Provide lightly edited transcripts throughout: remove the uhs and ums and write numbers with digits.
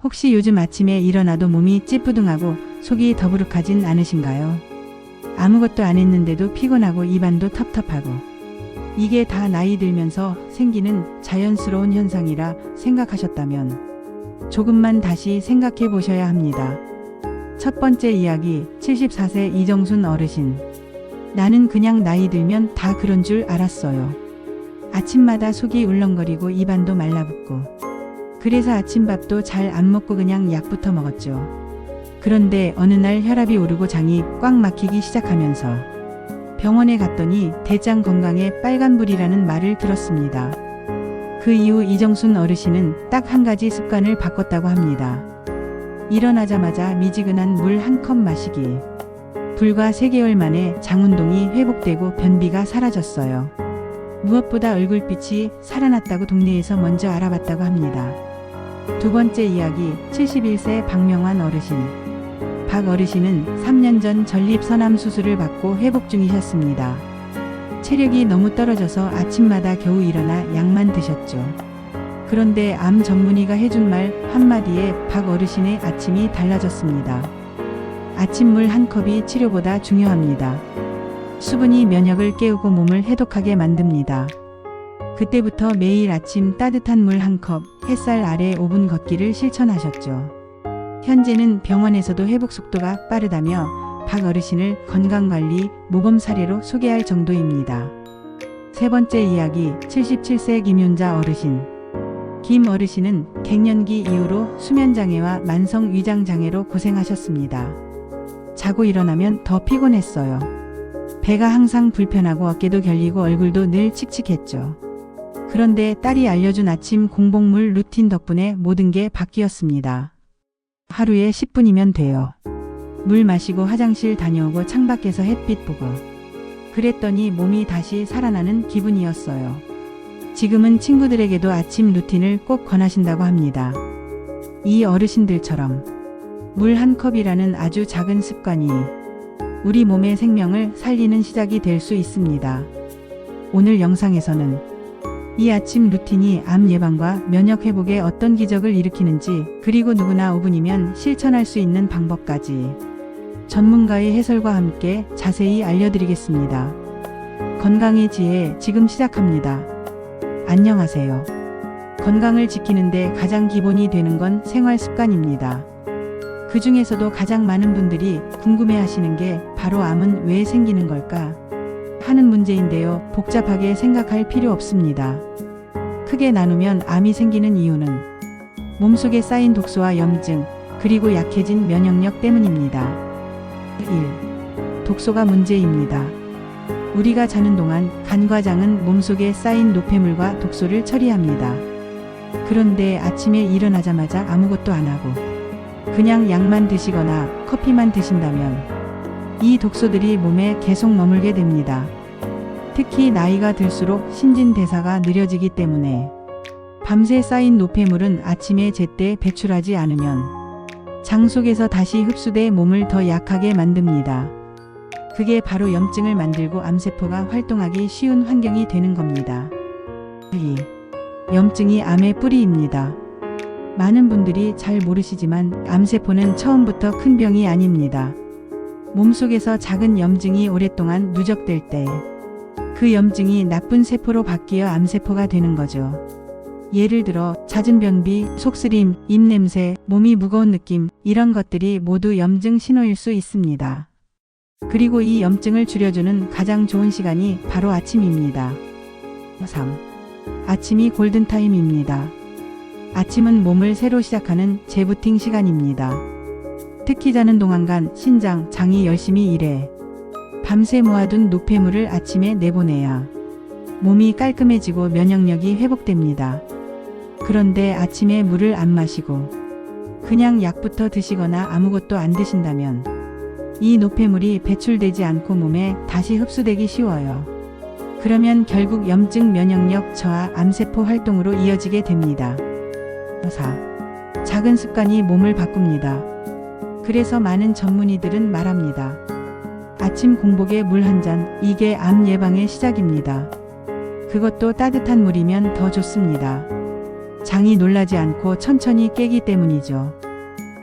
혹시 요즘 아침에 일어나도 몸이 찌뿌둥하고 속이 더부룩하진 않으신가요? 아무것도 안 했는데도 피곤하고 입안도 텁텁하고. 이게 다 나이 들면서 생기는 자연스러운 현상이라 생각하셨다면 조금만 다시 생각해 보셔야 합니다. 첫 번째 이야기, 74세 이정순 어르신. 나는 그냥 나이 들면 다 그런 줄 알았어요. 아침마다 속이 울렁거리고 입안도 말라붙고. 그래서 아침밥도 잘 안 먹고 그냥 약부터 먹었죠. 그런데 어느 날 혈압이 오르고 장이 꽉 막히기 시작하면서 병원에 갔더니 대장 건강에 빨간불이라는 말을 들었습니다. 그 이후 이정순 어르신은 딱 한 가지 습관을 바꿨다고 합니다. 일어나자마자 미지근한 물 한 컵 마시기. 불과 3개월 만에 장운동이 회복되고 변비가 사라졌어요. 무엇보다 얼굴빛이 살아났다고 동네에서 먼저 알아봤다고 합니다. 두 번째 이야기, 71세 박명환 어르신. 박 어르신은 3년 전 전립선암 수술을 받고 회복 중이셨습니다. 체력이 너무 떨어져서 아침마다 겨우 일어나 약만 드셨죠. 그런데 암 전문의가 해준 말 한마디에 박 어르신의 아침이 달라졌습니다. 아침물 한 컵이 치료보다 중요합니다. 수분이 면역을 깨우고 몸을 해독하게 만듭니다. 그때부터 매일 아침 따뜻한 물 한 컵, 햇살 아래 5분 걷기를 실천하셨죠. 현재는 병원에서도 회복 속도가 빠르다며 박 어르신을 건강관리 모범 사례로 소개할 정도입니다. 세 번째 이야기, 77세 김윤자 어르신. 김 어르신은 갱년기 이후로 수면장애와 만성 위장장애로 고생하셨습니다. 자고 일어나면 더 피곤했어요. 배가 항상 불편하고 어깨도 결리고 얼굴도 늘 칙칙했죠. 그런데 딸이 알려준 아침 공복물 루틴 덕분에 모든 게 바뀌었습니다. 하루에 10분이면 돼요. 물 마시고 화장실 다녀오고 창밖에서 햇빛 보고. 그랬더니 몸이 다시 살아나는 기분이었어요. 지금은 친구들에게도 아침 루틴을 꼭 권하신다고 합니다. 이 어르신들처럼 물 한 컵이라는 아주 작은 습관이 우리 몸의 생명을 살리는 시작이 될 수 있습니다. 오늘 영상에서는 이 아침 루틴이 암 예방과 면역 회복에 어떤 기적을 일으키는지, 그리고 누구나 5분이면 실천할 수 있는 방법까지 전문가의 해설과 함께 자세히 알려드리겠습니다. 건강의 지혜 지금 시작합니다. 안녕하세요. 건강을 지키는데 가장 기본이 되는 건 생활 습관입니다. 그 중에서도 가장 많은 분들이 궁금해하시는 게 바로 암은 왜 생기는 걸까 하는 문제인데요. 복잡하게 생각할 필요 없습니다. 크게 나누면 암이 생기는 이유는 몸속에 쌓인 독소와 염증, 그리고 약해진 면역력 때문입니다. 1. 독소가 문제입니다. 우리가 자는 동안 간과장은 몸속에 쌓인 노폐물과 독소를 처리합니다. 그런데 아침에 일어나자마자 아무것도 안 하고 그냥 약만 드시거나 커피만 드신다면 이 독소들이 몸에 계속 머물게 됩니다. 특히 나이가 들수록 신진대사가 느려지기 때문에 밤새 쌓인 노폐물은 아침에 제때 배출하지 않으면 장 속에서 다시 흡수돼 몸을 더 약하게 만듭니다. 그게 바로 염증을 만들고 암세포가 활동하기 쉬운 환경이 되는 겁니다. 2. 염증이 암의 뿌리입니다. 많은 분들이 잘 모르시지만 암세포는 처음부터 큰 병이 아닙니다. 몸속에서 작은 염증이 오랫동안 누적될 때 그 염증이 나쁜 세포로 바뀌어 암세포가 되는 거죠. 예를 들어 잦은 변비, 속쓰림, 입냄새, 몸이 무거운 느낌, 이런 것들이 모두 염증 신호일 수 있습니다. 그리고 이 염증을 줄여주는 가장 좋은 시간이 바로 아침입니다. 3. 아침이 골든타임입니다. 아침은 몸을 새로 시작하는 재부팅 시간입니다. 특히 자는 동안간 신장, 장이 열심히 일해 밤새 모아둔 노폐물을 아침에 내보내야 몸이 깔끔해지고 면역력이 회복됩니다. 그런데 아침에 물을 안 마시고 그냥 약부터 드시거나 아무것도 안 드신다면 이 노폐물이 배출되지 않고 몸에 다시 흡수되기 쉬워요. 그러면 결국 염증, 면역력 저하, 암세포 활동으로 이어지게 됩니다. 4. 작은 습관이 몸을 바꿉니다. 그래서 많은 전문의들은 말합니다. 아침 공복에 물 한 잔, 이게 암 예방의 시작입니다. 그것도 따뜻한 물이면 더 좋습니다. 장이 놀라지 않고 천천히 깨기 때문이죠.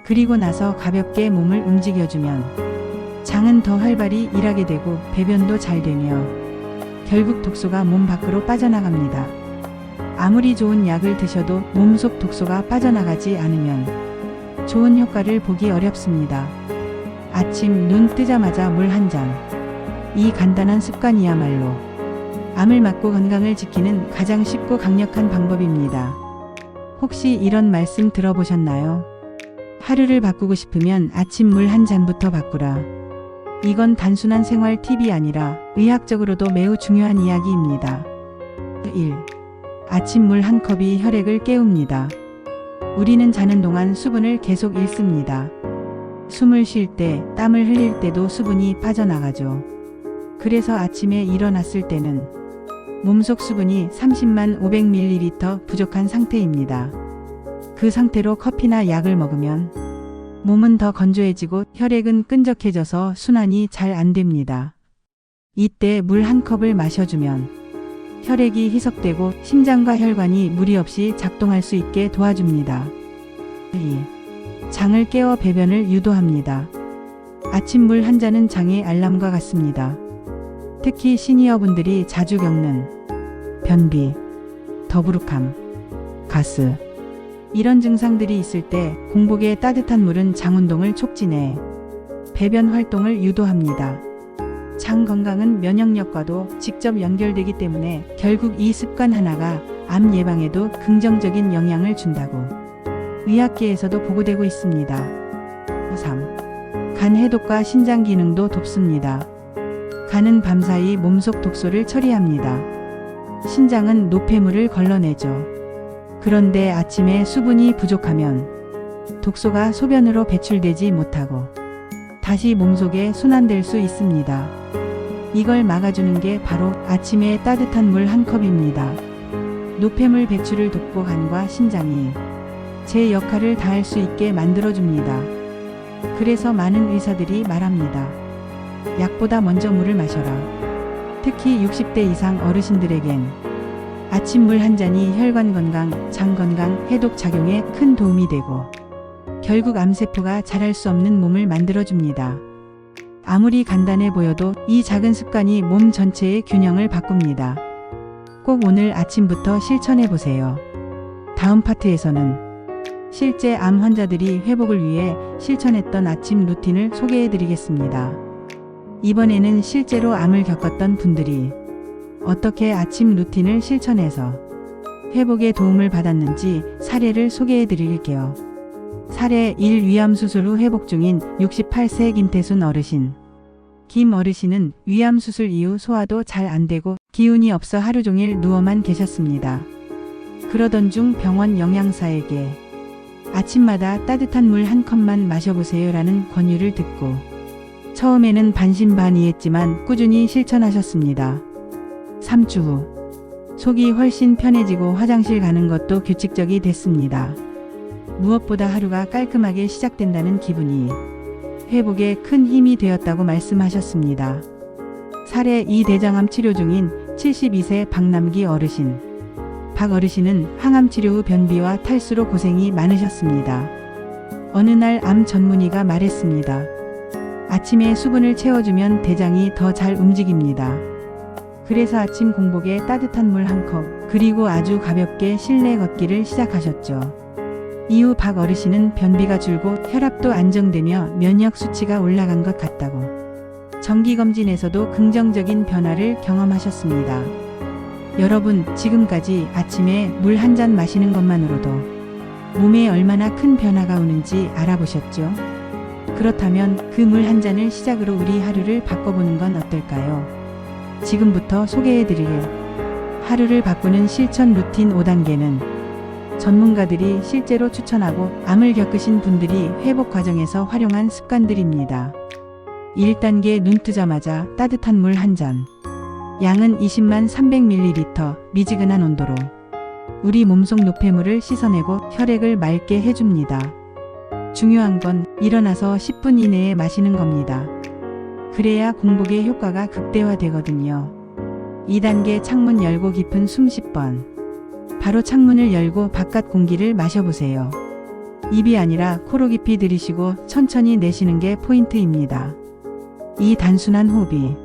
그리고 나서 가볍게 몸을 움직여주면 장은 더 활발히 일하게 되고 배변도 잘 되며 결국 독소가 몸 밖으로 빠져나갑니다. 아무리 좋은 약을 드셔도 몸속 독소가 빠져나가지 않으면 좋은 효과를 보기 어렵습니다. 아침 눈 뜨자마자 물 한 잔. 이 간단한 습관이야말로 암을 막고 건강을 지키는 가장 쉽고 강력한 방법입니다. 혹시 이런 말씀 들어보셨나요? 하루를 바꾸고 싶으면 아침 물 한 잔부터 바꾸라. 이건 단순한 생활 팁이 아니라 의학적으로도 매우 중요한 이야기입니다. 1. 아침 물 한 컵이 혈액을 깨웁니다. 우리는 자는 동안 수분을 계속 잃습니다. 숨을 쉴 때, 땀을 흘릴 때도 수분이 빠져나가죠. 그래서 아침에 일어났을 때는 몸속 수분이 30만 500ml 부족한 상태입니다. 그 상태로 커피나 약을 먹으면 몸은 더 건조해지고 혈액은 끈적해져서 순환이 잘 안 됩니다. 이때 물 한 컵을 마셔주면 혈액이 희석되고 심장과 혈관이 무리 없이 작동할 수 있게 도와줍니다. 2. 장을 깨워 배변을 유도합니다. 아침 물 한 잔은 장의 알람과 같습니다. 특히 시니어분들이 자주 겪는 변비, 더부룩함, 가스 이런 증상들이 있을 때 공복에 따뜻한 물은 장 운동을 촉진해 배변 활동을 유도합니다. 장 건강은 면역력과도 직접 연결되기 때문에 결국 이 습관 하나가 암 예방에도 긍정적인 영향을 준다고 의학계에서도 보고되고 있습니다. 3. 간 해독과 신장 기능도 돕습니다. 간은 밤사이 몸속 독소를 처리합니다. 신장은 노폐물을 걸러내죠. 그런데 아침에 수분이 부족하면 독소가 소변으로 배출되지 못하고 다시 몸속에 순환될 수 있습니다. 이걸 막아주는 게 바로 아침에 따뜻한 물 한 컵입니다. 노폐물 배출을 돕고 간과 신장이 제 역할을 다할 수 있게 만들어줍니다. 그래서 많은 의사들이 말합니다. 약보다 먼저 물을 마셔라. 특히 60대 이상 어르신들에겐 아침 물 한 잔이 혈관 건강, 장 건강, 해독 작용에 큰 도움이 되고 결국 암세포가 자랄 수 없는 몸을 만들어줍니다. 아무리 간단해 보여도 이 작은 습관이 몸 전체의 균형을 바꿉니다. 꼭 오늘 아침부터 실천해 보세요. 다음 파트에서는 실제 암 환자들이 회복을 위해 실천했던 아침 루틴을 소개해 드리겠습니다. 이번에는 실제로 암을 겪었던 분들이 어떻게 아침 루틴을 실천해서 회복에 도움을 받았는지 사례를 소개해 드릴게요. 사례 1. 위암 수술 후 회복 중인 68세 김태순 어르신. 김 어르신은 위암 수술 이후 소화도 잘 안 되고 기운이 없어 하루 종일 누워만 계셨습니다. 그러던 중 병원 영양사에게 아침마다 따뜻한 물 한 컵만 마셔보세요 라는 권유를 듣고 처음에는 반신반의했지만 꾸준히 실천하셨습니다. 3주 후 속이 훨씬 편해지고 화장실 가는 것도 규칙적이 됐습니다. 무엇보다 하루가 깔끔하게 시작된다는 기분이 회복에 큰 힘이 되었다고 말씀하셨습니다. 사례 2. 대장암 치료 중인 72세 박남기 어르신. 박 어르신은 항암 치료 후 변비와 탈수로 고생이 많으셨습니다. 어느 날 암 전문의가 말했습니다. 아침에 수분을 채워주면 대장이 더 잘 움직입니다. 그래서 아침 공복에 따뜻한 물 한 컵, 그리고 아주 가볍게 실내 걷기를 시작하셨죠. 이후 박 어르신은 변비가 줄고 혈압도 안정되며 면역 수치가 올라간 것 같다고 정기검진에서도 긍정적인 변화를 경험하셨습니다. 여러분, 지금까지 아침에 물 한 잔 마시는 것만으로도 몸에 얼마나 큰 변화가 오는지 알아보셨죠? 그렇다면 그 물 한 잔을 시작으로 우리 하루를 바꿔보는 건 어떨까요? 지금부터 소개해드릴 하루를 바꾸는 실천 루틴 5단계는 전문가들이 실제로 추천하고 암을 겪으신 분들이 회복 과정에서 활용한 습관들입니다. 1단계 눈 뜨자마자 따뜻한 물 한 잔. 양은 20만 300ml 미지근한 온도로 우리 몸속 노폐물을 씻어내고 혈액을 맑게 해줍니다. 중요한 건 일어나서 10분 이내에 마시는 겁니다. 그래야 공복의 효과가 극대화되거든요. 2단계 창문 열고 깊은 숨 10번. 바로 창문을 열고 바깥 공기를 마셔보세요. 입이 아니라 코로 깊이 들이쉬고 천천히 내쉬는 게 포인트입니다. 이 단순한 호흡이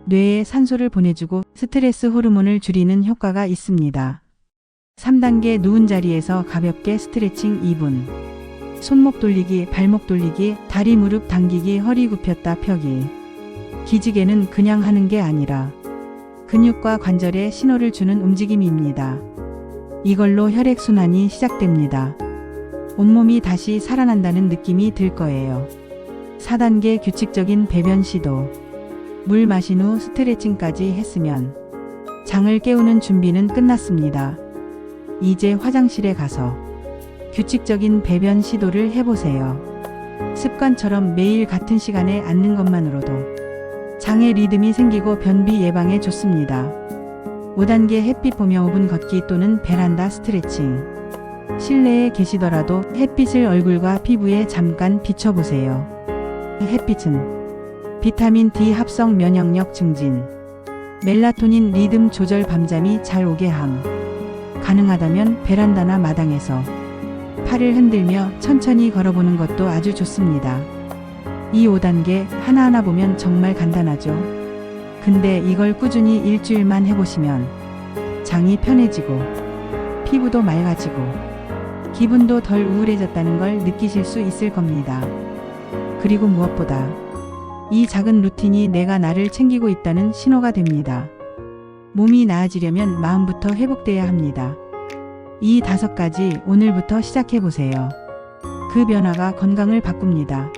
뇌에 산소를 보내주고 스트레스 호르몬을 줄이는 효과가 있습니다. 3단계 누운 자리에서 가볍게 스트레칭 2분. 손목 돌리기, 발목 돌리기, 다리 무릎 당기기, 허리 굽혔다 펴기. 기지개는 그냥 하는 게 아니라 근육과 관절에 신호를 주는 움직임입니다. 이걸로 혈액순환이 시작됩니다. 온몸이 다시 살아난다는 느낌이 들 거예요. 4단계 규칙적인 배변 시도. 물 마신 후 스트레칭까지 했으면 장을 깨우는 준비는 끝났습니다. 이제 화장실에 가서 규칙적인 배변 시도를 해보세요. 습관처럼 매일 같은 시간에 앉는 것만으로도 장의 리듬이 생기고 변비 예방에 좋습니다. 5단계 햇빛 보며 5분 걷기 또는 베란다 스트레칭. 실내에 계시더라도 햇빛을 얼굴과 피부에 잠깐 비춰보세요. 햇빛은 비타민 D 합성 면역력 증진, 멜라토닌 리듬 조절 밤잠이 잘 오게 함. 가능하다면 베란다나 마당에서 팔을 흔들며 천천히 걸어보는 것도 아주 좋습니다. 이 5단계 하나하나 보면 정말 간단하죠. 근데 이걸 꾸준히 일주일만 해보시면 장이 편해지고 피부도 맑아지고 기분도 덜 우울해졌다는 걸 느끼실 수 있을 겁니다. 그리고 무엇보다 이 작은 루틴이 내가 나를 챙기고 있다는 신호가 됩니다. 몸이 나아지려면 마음부터 회복돼야 합니다. 이 5가지 오늘부터 시작해보세요. 그 변화가 건강을 바꿉니다.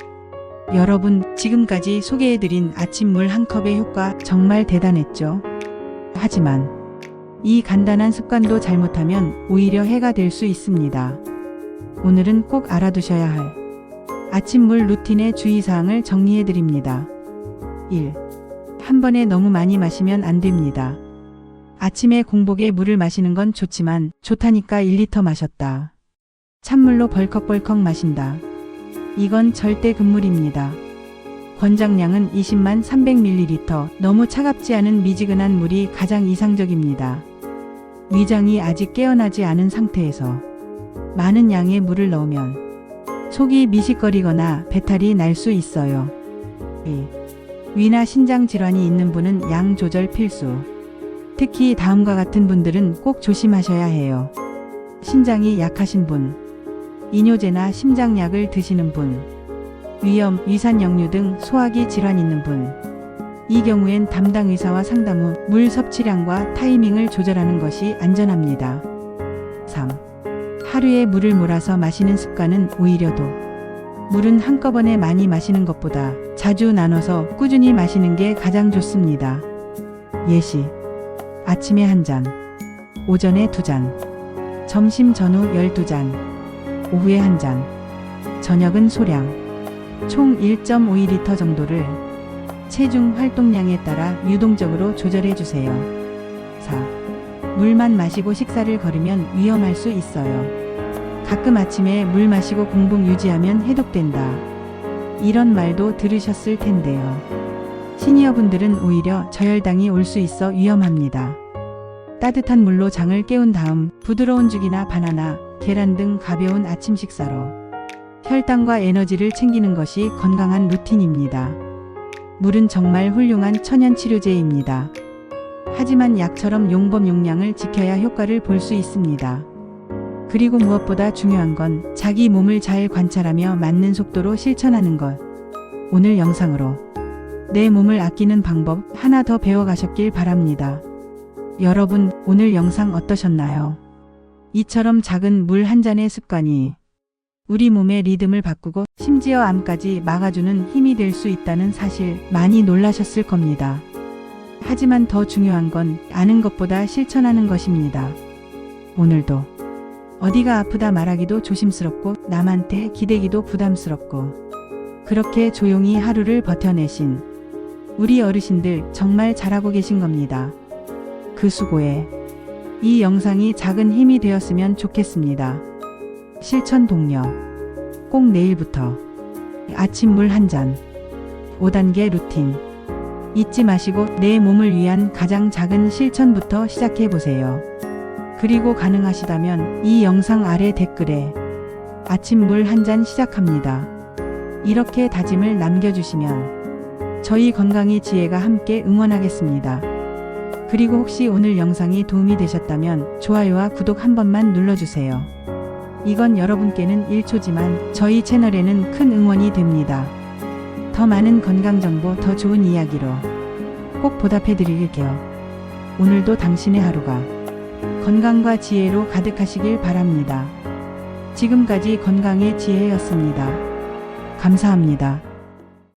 여러분, 지금까지 소개해드린 아침 물 한 컵의 효과 정말 대단했죠? 하지만 이 간단한 습관도 잘못하면 오히려 해가 될 수 있습니다. 오늘은 꼭 알아두셔야 할 아침 물 루틴의 주의사항을 정리해드립니다. 1. 한 번에 너무 많이 마시면 안 됩니다. 아침에 공복에 물을 마시는 건 좋지만 좋다니까 1리터 마셨다. 찬물로 벌컥벌컥 마신다. 이건 절대 금물입니다. 권장량은 20만 300ml, 너무 차갑지 않은 미지근한 물이 가장 이상적입니다. 위장이 아직 깨어나지 않은 상태에서 많은 양의 물을 넣으면 속이 미식거리거나 배탈이 날 수 있어요. 2. 위나 신장 질환이 있는 분은 양 조절 필수. 특히 다음과 같은 분들은 꼭 조심하셔야 해요. 신장이 약하신 분, 이뇨제나 심장약을 드시는 분, 위염, 위산역류 등 소화기 질환 있는 분. 이 경우엔 담당 의사와 상담 후 물 섭취량과 타이밍을 조절하는 것이 안전합니다. 3. 하루에 물을 몰아서 마시는 습관은 오히려 물은 한꺼번에 많이 마시는 것보다 자주 나눠서 꾸준히 마시는 게 가장 좋습니다. 예시: 아침에 1잔, 오전에 2잔, 점심 전후 12잔, 오후에 1잔, 저녁은 소량, 총 1.5리터 정도를 체중 활동량에 따라 유동적으로 조절해 주세요. 4. 물만 마시고 식사를 거르면 위험할 수 있어요. 가끔 아침에 물 마시고 공복 유지하면 해독된다. 이런 말도 들으셨을 텐데요. 시니어분들은 오히려 저혈당이 올 수 있어 위험합니다. 따뜻한 물로 장을 깨운 다음 부드러운 죽이나 바나나, 계란 등 가벼운 아침 식사로 혈당과 에너지를 챙기는 것이 건강한 루틴입니다. 물은 정말 훌륭한 천연 치료제입니다. 하지만 약처럼 용법 용량을 지켜야 효과를 볼 수 있습니다. 그리고 무엇보다 중요한 건 자기 몸을 잘 관찰하며 맞는 속도로 실천하는 것. 오늘 영상으로 내 몸을 아끼는 방법 하나 더 배워가셨길 바랍니다. 여러분, 오늘 영상 어떠셨나요? 이처럼 작은 물 한 잔의 습관이 우리 몸의 리듬을 바꾸고 심지어 암까지 막아주는 힘이 될 수 있다는 사실 많이 놀라셨을 겁니다. 하지만 더 중요한 건 아는 것보다 실천하는 것입니다. 오늘도 어디가 아프다 말하기도 조심스럽고 남한테 기대기도 부담스럽고 그렇게 조용히 하루를 버텨내신 우리 어르신들 정말 잘하고 계신 겁니다. 그 수고에 이 영상이 작은 힘이 되었으면 좋겠습니다. 실천 독려. 꼭 내일부터 아침 물 1잔, 5단계 루틴 잊지 마시고 내 몸을 위한 가장 작은 실천부터 시작해보세요. 그리고 가능하시다면 이 영상 아래 댓글에 아침 물 한 잔 시작합니다. 이렇게 다짐을 남겨주시면 저희 건강의 지혜가 함께 응원하겠습니다. 그리고 혹시 오늘 영상이 도움이 되셨다면 좋아요와 구독 한 번만 눌러주세요. 이건 여러분께는 1초지만 저희 채널에는 큰 응원이 됩니다. 더 많은 건강 정보, 더 좋은 이야기로 꼭 보답해 드릴게요. 오늘도 당신의 하루가 건강과 지혜로 가득하시길 바랍니다. 지금까지 건강의 지혜였습니다. 감사합니다.